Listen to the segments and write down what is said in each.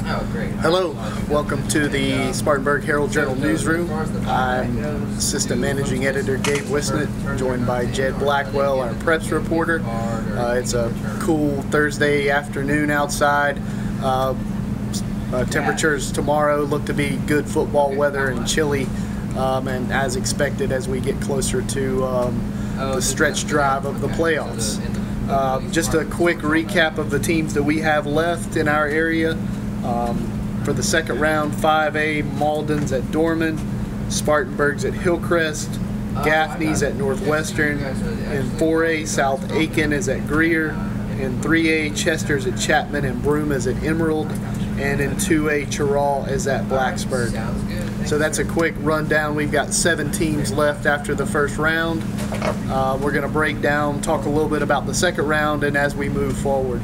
Hello, welcome to the Spartanburg Herald-Journal newsroom. I'm Assistant Managing Editor Gabe Whisnant, joined by Jed Blackwell, our preps reporter. It's a cool Thursday afternoon outside. Temperatures tomorrow look to be good football weather and chilly, and as expected as we get closer to the stretch drive of the playoffs. Just a quick recap of the teams that we have left in our area. For the second round, 5A, Malden's at Dorman, Spartanburg's at Hillcrest, Gaffney's at Northwestern. In 4A, South Aiken is at Greer. In 3A, Chester's at Chapman and Broome is at Emerald. And in 2A, Chirral is at Blacksburg. So that's a quick rundown. We've got 7 teams left after the first round. We're going to break down, talk a little bit about the second round, and as we move forward.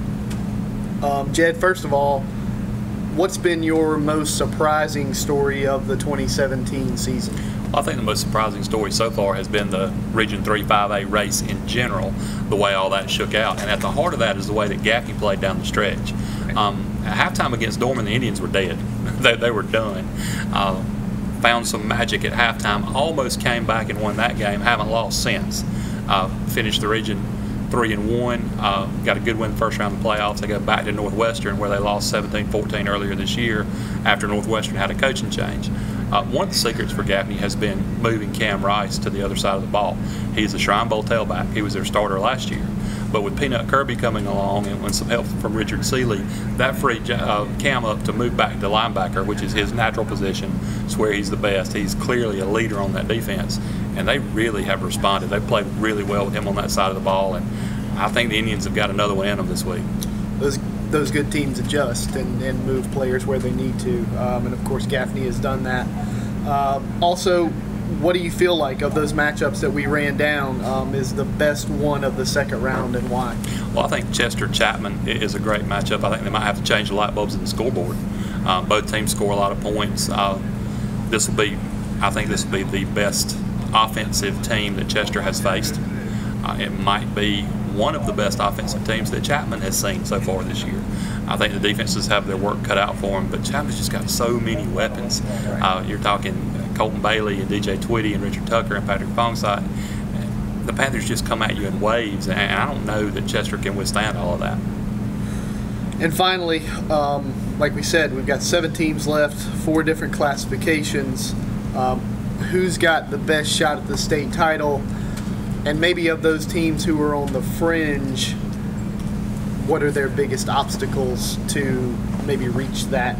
Jed, first of all, what's been your most surprising story of the 2017 season? I think the most surprising story so far has been the Region 3 5A race in general, the way all that shook out. And at the heart of that is the way that Gaffney played down the stretch. At halftime against Dorman, the Indians were dead. They were done. Found some magic at halftime, almost came back and won that game, haven't lost since. Finished the Region 3-1, got a good win the first round of the playoffs. They go back to Northwestern, where they lost 17-14 earlier this year after Northwestern had a coaching change. One of the secrets for Gaffney has been moving Cam Rice to the other side of the ball. He's a Shrine Bowl tailback. He was their starter last year. But with Peanut Kirby coming along and with some help from Richard Seeley, that freed Cam up to move back to linebacker, which is his natural position. It's where he's the best. He's clearly a leader on that defense. And they really have responded. They've played really well with him on that side of the ball. And I think the Indians have got another one in them this week. Those good teams adjust and move players where they need to. And, of course, Gaffney has done that. Also, what do you feel like of those matchups that we ran down is the best one of the second round, and why? Well, I think Chester-Chapman is a great matchup. I think they might have to change the light bulbs in the scoreboard. Both teams score a lot of points. I think this will be the best offensive team that Chester has faced. It might be one of the best offensive teams that Chapman has seen so far this year. I think the defenses have their work cut out for them, but Chapman's just got so many weapons. You're talking Colton Bailey and DJ Twitty and Richard Tucker and Patrick Fongside. The Panthers just come at you in waves, and I don't know that Chester can withstand all of that. And finally, like we said, we've got 7 teams left, 4 different classifications. Who's got the best shot at the state title? And maybe of those teams who are on the fringe, what are their biggest obstacles to maybe reach that,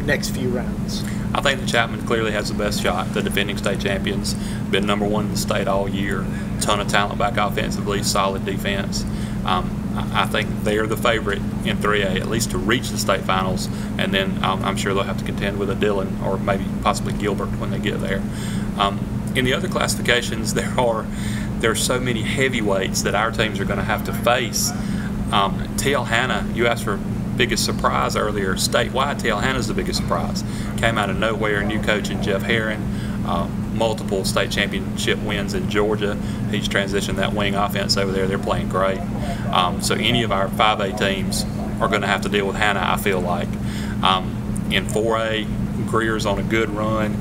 next few rounds? I think that Chapman clearly has the best shot. The defending state champions, been #1 in the state all year. Ton of talent back offensively, solid defense. I think they are the favorite in 3A, at least to reach the state finals, and then I'm sure they'll have to contend with a Dillon or maybe possibly Gilbert when they get there. In the other classifications, there are so many heavyweights that our teams are going to have to face. TL Hanna, you asked for biggest surprise earlier. Statewide, TL Hanna's the biggest surprise. Came out of nowhere, new coach in Jeff Herron, multiple state championship wins in Georgia. He's transitioned that wing offense over there. They're playing great. So any of our 5A teams are going to have to deal with Hanna, I feel like. In 4A, Greer's on a good run,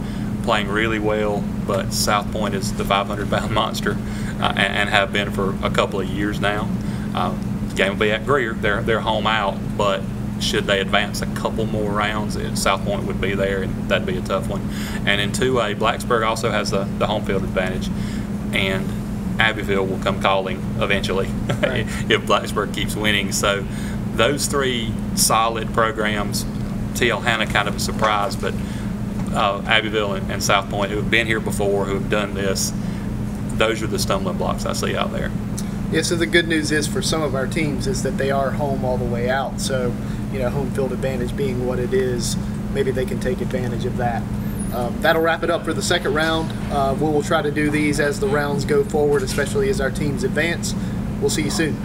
playing really well, but South Point is the 500-pound monster and have been for a couple of years now. The game will be at Greer. They're home out, but should they advance a couple more rounds, South Point would be there, and that'd be a tough one. And in 2A, Blacksburg also has the home field advantage, and Abbeville will come calling eventually if Blacksburg keeps winning. So those 3 solid programs. TL Hanna kind of a surprise, but Abbeville and South Point, who have been here before, who have done this, those are the stumbling blocks I see out there. Yeah, so the good news is for some of our teams is that they are home all the way out. So, home field advantage being what it is, maybe they can take advantage of that. That'll wrap it up for the second round. We'll try to do these as the rounds go forward, especially as our teams advance. We'll see you soon.